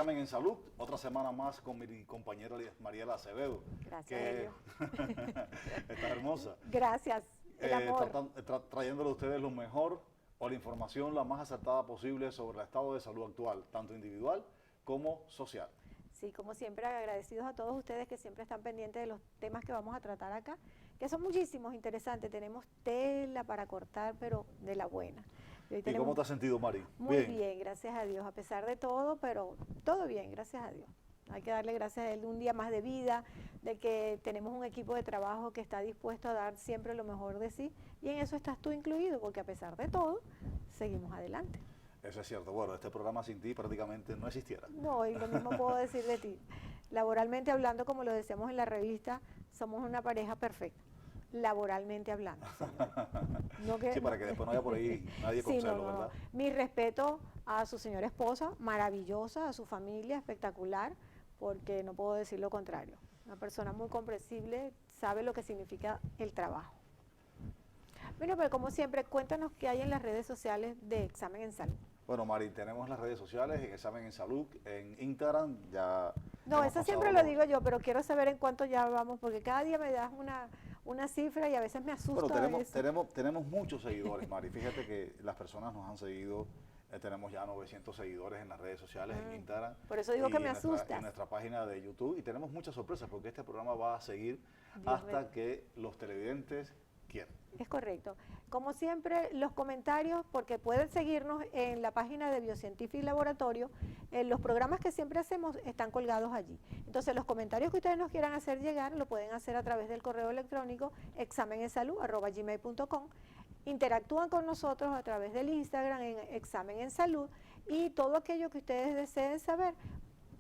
Examen en Salud, otra semana más con mi compañera Mariela Acevedo. Gracias, que está hermosa. Gracias, el amor. Trayéndole a ustedes lo mejor o la información la más acertada posible sobre el estado de salud actual, tanto individual como social. Sí, como siempre, agradecidos a todos ustedes que siempre están pendientes de los temas que vamos a tratar acá, que son muchísimos, interesantes. Tenemos tela para cortar, pero de la buena. ¿Y cómo te has sentido, Mari? Muy bien, gracias a Dios, a pesar de todo, pero todo bien, gracias a Dios. Hay que darle gracias a Él un día más de vida, de que tenemos un equipo de trabajo que está dispuesto a dar siempre lo mejor de sí, y en eso estás tú incluido, porque a pesar de todo, seguimos adelante. Eso es cierto. Bueno, este programa sin ti prácticamente no existiera. No, y lo mismo puedo decir de ti. Laboralmente hablando, como lo decíamos en la revista, somos una pareja perfecta. Laboralmente hablando. No que, sí, para que después no haya por ahí nadie con celo, ¿verdad? Mi respeto a su señora esposa, maravillosa, a su familia, espectacular, porque no puedo decir lo contrario. Una persona muy comprensible, sabe lo que significa el trabajo. Bueno, pero como siempre, cuéntanos qué hay en las redes sociales de Examen en Salud. Bueno, Mari, tenemos las redes sociales en Examen en Salud, en Instagram, ya... No, eso siempre lo digo yo, pero quiero saber en cuánto ya vamos, porque cada día me das una cifra y a veces me asusta. Bueno, tenemos muchos seguidores, Mari. Fíjate que las personas nos han seguido, tenemos ya 900 seguidores en las redes sociales, en Instagram. Por eso digo que me asusta. En nuestra página de YouTube, y tenemos muchas sorpresas, porque este programa va a seguir hasta que los televidentes quieran. Es correcto. Como siempre, los comentarios, porque pueden seguirnos en la página de Bioscientific Laboratorio, los programas que siempre hacemos están colgados allí. Entonces, los comentarios que ustedes nos quieran hacer llegar, lo pueden hacer a través del correo electrónico examenensalud@gmail.com. Interactúan con nosotros a través del Instagram en Examen en Salud, y todo aquello que ustedes deseen saber,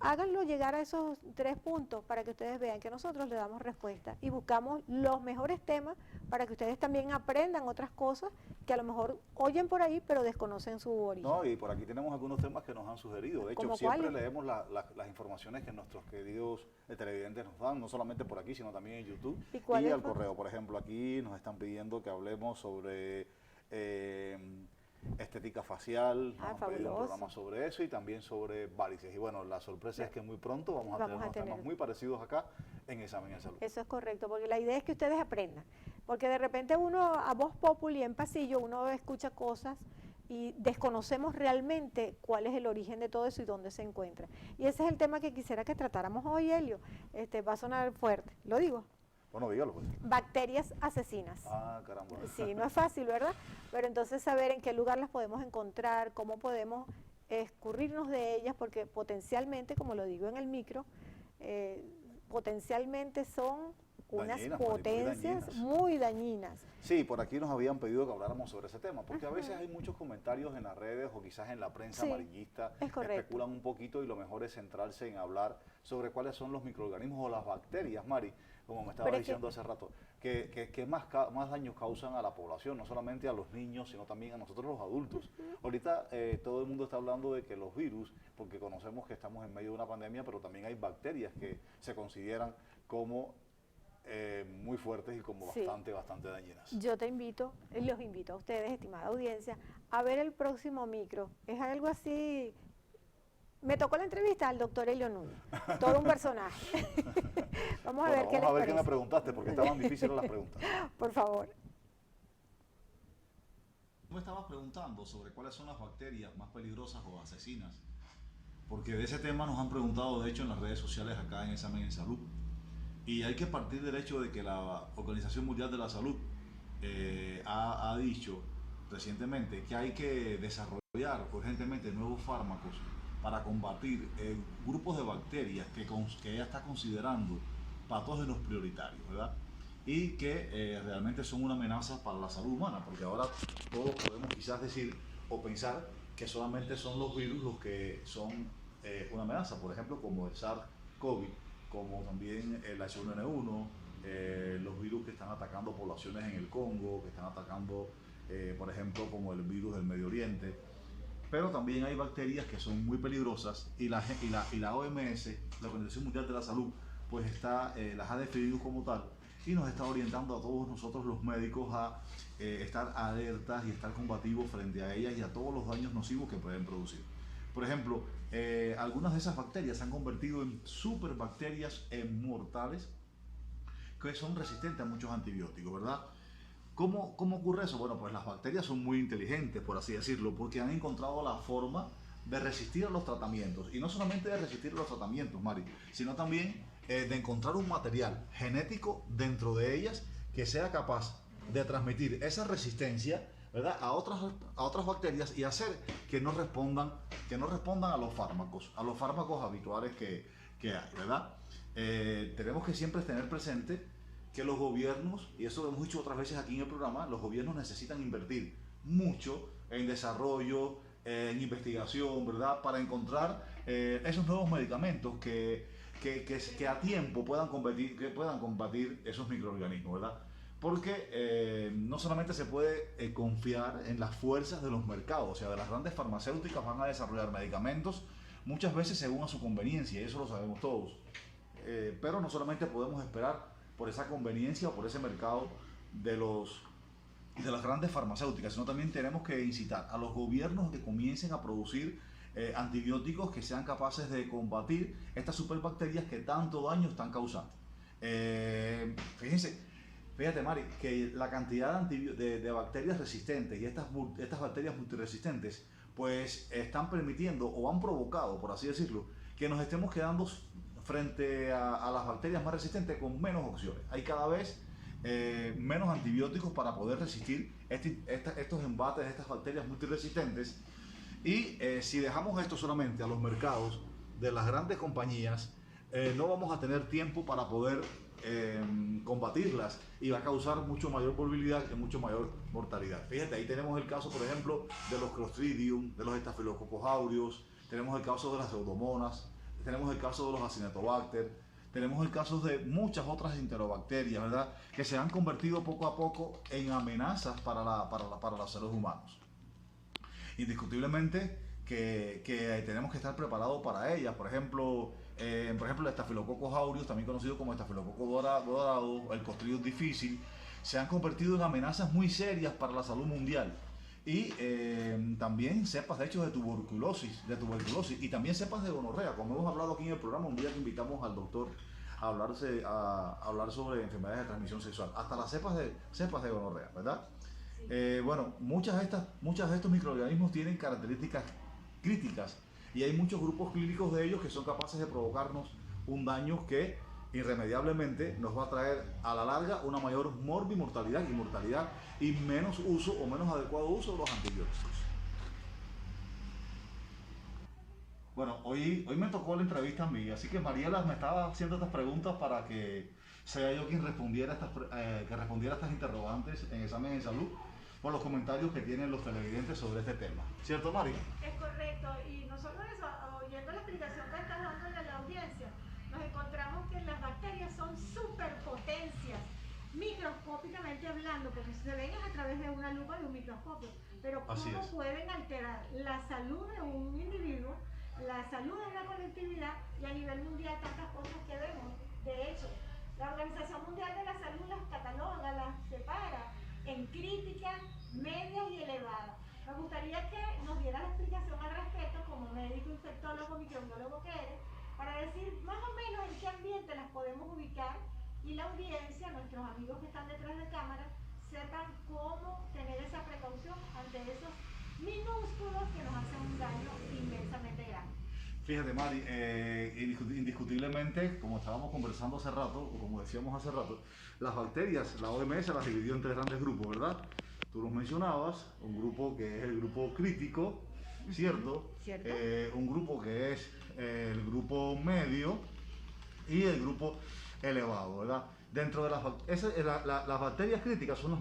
háganlo llegar a esos 3 puntos para que ustedes vean que nosotros le damos respuesta y buscamos los mejores temas para que ustedes también aprendan otras cosas que a lo mejor oyen por ahí pero desconocen su origen. No, y por aquí tenemos algunos temas que nos han sugerido. De hecho, siempre leemos las informaciones que nuestros queridos televidentes nos dan, no solamente por aquí, sino también en YouTube y al correo. Por ejemplo, aquí nos están pidiendo que hablemos sobre... estética facial, vamos a pedir un programa sobre eso y también sobre varices. Y bueno, la sorpresa es que muy pronto vamos a tener unos temas muy parecidos acá en Examen en Salud. Eso es correcto, porque la idea es que ustedes aprendan, porque de repente uno a voz populi en pasillo, uno escucha cosas y desconocemos realmente cuál es el origen de todo eso y dónde se encuentra. Y ese es el tema que quisiera que tratáramos hoy, Helio. Va a sonar fuerte, ¿lo digo? Bueno, dígalo pues. Bacterias asesinas. Ah, caramba. Sí, no es fácil, ¿verdad? Pero entonces saber en qué lugar las podemos encontrar, cómo podemos escurrirnos de ellas, porque potencialmente, como lo digo en el micro, potencialmente son unas potencias muy dañinas. Sí, por aquí nos habían pedido que habláramos sobre ese tema, porque a veces hay muchos comentarios en las redes o quizás en la prensa amarillista que especulan un poquito, y lo mejor es centrarse en hablar sobre cuáles son los microorganismos o las bacterias, Mari, como me estaba diciendo hace rato, que más daños causan a la población, no solamente a los niños, sino también a nosotros los adultos. Ahorita todo el mundo está hablando de que los virus, porque conocemos que estamos en medio de una pandemia, pero también hay bacterias que se consideran como muy fuertes y como bastante dañinas. Yo los invito a ustedes, estimada audiencia, a ver el próximo micro. Es algo así. Me tocó la entrevista al doctor Helio Núñez, todo un personaje. Vamos a ver qué les parece. Qué me preguntaste, porque estaban difíciles las preguntas. Por favor. Me estabas preguntando sobre cuáles son las bacterias más peligrosas o asesinas, porque de ese tema nos han preguntado, de hecho, en las redes sociales acá en Examen en Salud. Y hay que partir del hecho de que la Organización Mundial de la Salud ha dicho recientemente que hay que desarrollar urgentemente nuevos fármacos para combatir grupos de bacterias que ella está considerando patógenos prioritarios, ¿verdad? Y que realmente son una amenaza para la salud humana, porque ahora todos podemos quizás decir o pensar que solamente son los virus los que son una amenaza, por ejemplo, como el SARS-CoV, como también el H1N1, los virus que están atacando poblaciones en el Congo, que están atacando, por ejemplo, como el virus del Medio Oriente. Pero también hay bacterias que son muy peligrosas y la OMS, la Organización Mundial de la Salud, pues las ha definido como tal y nos está orientando a todos nosotros los médicos a estar alertas y estar combativos frente a ellas y a todos los daños nocivos que pueden producir. Por ejemplo, algunas de esas bacterias se han convertido en superbacterias mortales que son resistentes a muchos antibióticos, ¿verdad? ¿Cómo ocurre eso? Bueno, pues las bacterias son muy inteligentes, por así decirlo, porque han encontrado la forma de resistir a los tratamientos. Y no solamente de resistir a los tratamientos, Mari, sino también de encontrar un material genético dentro de ellas que sea capaz de transmitir esa resistencia, ¿verdad?, a otras bacterias y hacer que no respondan a los fármacos habituales que hay, ¿verdad? Tenemos que siempre tener presente que los gobiernos, y eso lo hemos dicho otras veces aquí en el programa, los gobiernos necesitan invertir mucho en desarrollo, en investigación, ¿verdad?, para encontrar esos nuevos medicamentos que a tiempo puedan combatir esos microorganismos, ¿verdad? Porque no solamente se puede confiar en las fuerzas de los mercados, o sea, de las grandes farmacéuticas van a desarrollar medicamentos muchas veces según a su conveniencia, y eso lo sabemos todos. Pero no solamente podemos esperar por esa conveniencia o por ese mercado de las grandes farmacéuticas, sino también tenemos que incitar a los gobiernos que comiencen a producir antibióticos que sean capaces de combatir estas superbacterias que tanto daño están causando. Fíjate, Mari, que la cantidad de bacterias resistentes y estas bacterias multiresistentes pues están permitiendo o han provocado, por así decirlo, que nos estemos quedando frente a las bacterias más resistentes con menos opciones. Hay cada vez menos antibióticos para poder resistir estos embates de estas bacterias multiresistentes. Y si dejamos esto solamente a los mercados de las grandes compañías, no vamos a tener tiempo para poder combatirlas y va a causar mucho mayor morbilidad y mucho mayor mortalidad. Fíjate, ahí tenemos el caso, por ejemplo, de los Clostridium, de los Staphylococcus aureus, tenemos el caso de las Pseudomonas, tenemos el caso de los Acinetobacter, tenemos el caso de muchas otras enterobacterias, ¿verdad?, que se han convertido poco a poco en amenazas para los seres humanos. Indiscutiblemente que tenemos que estar preparados para ellas. Por ejemplo, el Staphylococcus aureus, también conocido como Estafilococo dorado, el Clostridium difficile, se han convertido en amenazas muy serias para la salud mundial. Y también cepas de hecho de tuberculosis y también cepas de gonorrea, como hemos hablado aquí en el programa un día que invitamos al doctor a hablar sobre enfermedades de transmisión sexual, hasta las cepas de gonorrea, ¿verdad? Bueno, muchas de estos microorganismos tienen características críticas y hay muchos grupos clínicos de ellos que son capaces de provocarnos un daño que irremediablemente nos va a traer a la larga una mayor mortalidad y menos uso o menos adecuado uso de los antibióticos. Bueno, hoy me tocó la entrevista a mí, así que Mariela me estaba haciendo estas preguntas para que sea yo quien respondiera estas interrogantes en Examen en Salud por los comentarios que tienen los televidentes sobre este tema. ¿Cierto, Mari? Es correcto, y no solo eso, oyendo la explicación que estás dando a la audiencia, nos encontramos que las bacterias son superpotencias, microscópicamente hablando, porque se ven a través de una lupa de un microscopio, pero cómo pueden alterar la salud de un individuo, la salud de una colectividad y a nivel mundial tantas cosas que vemos. De hecho, la Organización Mundial de la Salud las cataloga, las separa en críticas, medias y elevadas. Me gustaría que nos diera la explicación al respecto como médico, infectólogo, microbiólogo que eres, para decir más o menos en qué ambiente las podemos ubicar y la audiencia, nuestros amigos que están detrás de cámara, sepan cómo tener esa precaución ante esos minúsculos que nos hacen un daño inmensamente grande. Fíjate, Mari, indiscutiblemente, como estábamos conversando hace rato, o como decíamos hace rato, las bacterias, la OMS las dividió en tres grandes grupos, ¿verdad? Tú los mencionabas, un grupo que es el grupo crítico, ¿cierto? ¿Cierto? Un grupo que es el grupo medio y el grupo elevado, ¿verdad? Dentro de las bacterias críticas son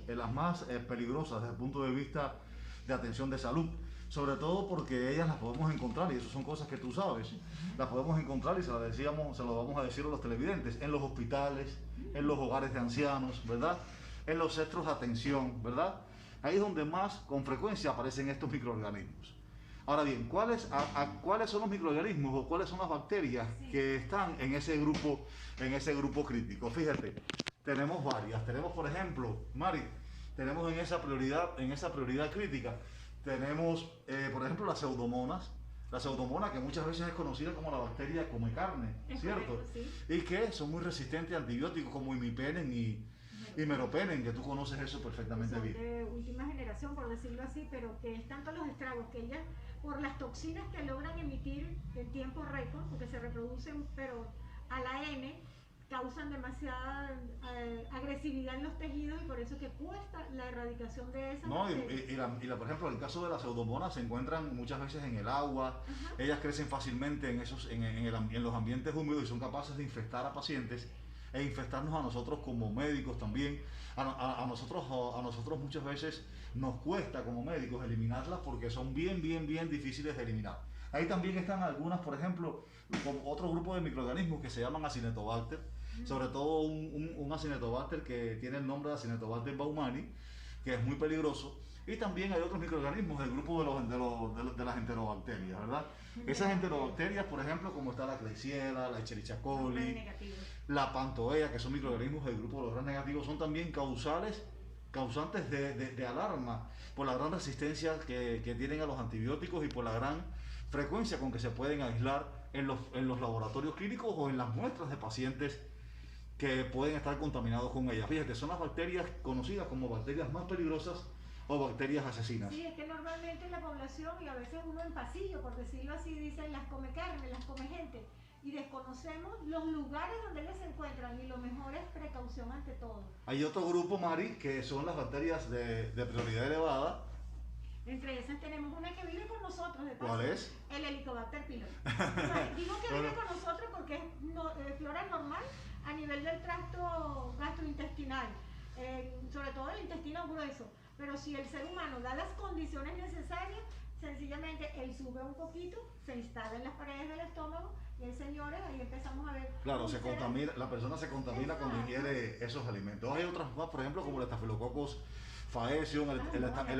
las más peligrosas desde el punto de vista de atención de salud, sobre todo porque ellas las podemos encontrar, y eso son cosas que tú sabes, las podemos encontrar y se lo vamos a decir a los televidentes, en los hospitales, en los hogares de ancianos, ¿verdad? En los centros de atención, ¿verdad? Ahí es donde más con frecuencia aparecen estos microorganismos. Ahora bien, ¿cuáles son los microorganismos o cuáles son las bacterias que están en ese grupo crítico? Fíjate, tenemos varias. Tenemos, por ejemplo, Mari, tenemos en esa prioridad crítica, tenemos, por ejemplo, las pseudomonas. La pseudomonas, que muchas veces es conocida como la bacteria come carne, ¿cierto? Correcto, sí. Y que son muy resistentes a antibióticos como imipenen y meropenen, que tú conoces eso perfectamente Son bien. de última generación, por decirlo así, pero que es tanto los estragos que ellas, por las toxinas que logran emitir en tiempo récord, porque se reproducen, pero a la N, causan demasiada agresividad en los tejidos y por eso que cuesta la erradicación de esas No, bacterias. por ejemplo, el caso de las pseudomonas se encuentran muchas veces en el agua. Ajá. Ellas crecen fácilmente en los ambientes húmedos y son capaces de infectar a pacientes e infectarnos a nosotros como médicos también. A nosotros muchas veces nos cuesta como médicos eliminarlas porque son bien difíciles de eliminar. Ahí también están algunas, por ejemplo, como otro grupo de microorganismos que se llaman Acinetobacter, sobre todo un Acinetobacter que tiene el nombre de Acinetobacter baumannii, que es muy peligroso. Y también hay otros microorganismos del grupo de las enterobacterias, ¿verdad? Esas enterobacterias, por ejemplo, como está la Klebsiella, la Escherichia coli, la Pantoea, que son microorganismos del grupo de los gram negativos, son también causantes de alarma por la gran resistencia que tienen a los antibióticos y por la gran frecuencia con que se pueden aislar en los laboratorios clínicos o en las muestras de pacientes que pueden estar contaminados con ellas. Fíjate, son las bacterias conocidas como bacterias más peligrosas o bacterias asesinas. Sí, es que normalmente la población, y a veces uno en pasillo, por decirlo así, dicen las come carne, las come gente, y desconocemos los lugares donde ellas se encuentran, y lo mejor es precaución ante todo. Hay otro grupo, Mari, que son las bacterias de prioridad elevada. Entre esas tenemos una que vive con nosotros, de paso. ¿Cuál es? El Helicobacter pylori. O sea, digo que vive con nosotros porque es flora normal a nivel del tracto gastrointestinal, sobre todo el intestino grueso. Pero si el ser humano da las condiciones necesarias, sencillamente él sube un poquito, se instala en las paredes del estómago y señores, ahí empezamos a ver. Claro, la persona se contamina cuando ingiere esos alimentos. Hay otras más, por ejemplo, como el Staphylococcus faecium, el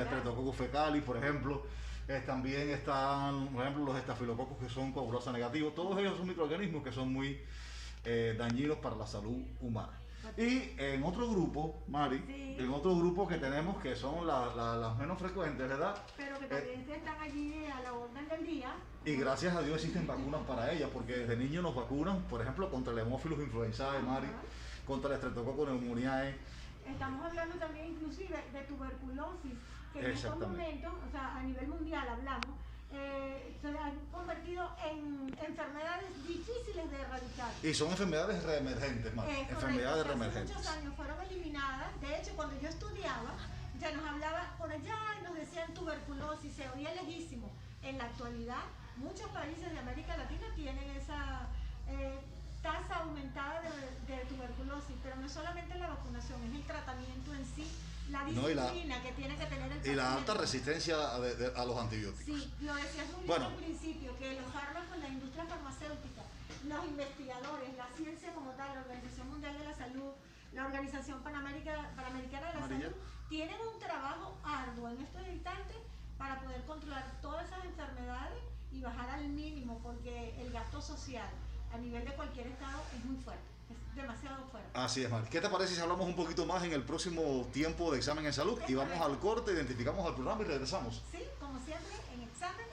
Streptococcus fecalis, por ejemplo. También están, por ejemplo, los estafilococos que son coagulosa negativos. Todos ellos son microorganismos que son muy dañinos para la salud humana. Y en otro grupo, Mari, sí, en otro grupo que tenemos que son las menos frecuentes, ¿verdad? Pero que también están allí a la orden del día. Y gracias a Dios existen vacunas para ellas, porque desde niños nos vacunan, por ejemplo, contra el Haemophilus influenzae, Mari, contra el Streptococcus pneumoniae. Estamos hablando también inclusive de tuberculosis, que en estos momentos, o sea, a nivel mundial hablamos, se han convertido en enfermedades difíciles de erradicar. Y son enfermedades reemergentes, Mari, enfermedades reemergentes. Hace muchos años fueron eliminadas. De hecho, cuando yo estudiaba, se nos hablaba por allá y nos decían tuberculosis, se oía lejísimo. En la actualidad, muchos países de América Latina tienen esa tasa aumentada de tuberculosis, pero no es solamente la vacunación, es el tratamiento en sí, la disciplina que tiene que tener el paciente. Y la alta resistencia a los antibióticos. Sí, lo decías muy bien al principio, que los fármacos, la industria farmacéutica, los investigadores, la ciencia como tal, la Organización Mundial de la Salud, la Organización Panamericana de la Salud, tienen un trabajo arduo en estos instantes para poder controlar todas esas enfermedades y bajar al mínimo, porque el gasto social a nivel de cualquier estado es muy fuerte, es demasiado fuerte. Así es, Mari. ¿Qué te parece si hablamos un poquito más en el próximo tiempo de Examen en Salud? Y vamos al corte, identificamos al programa y regresamos. Sí, como siempre, en Examen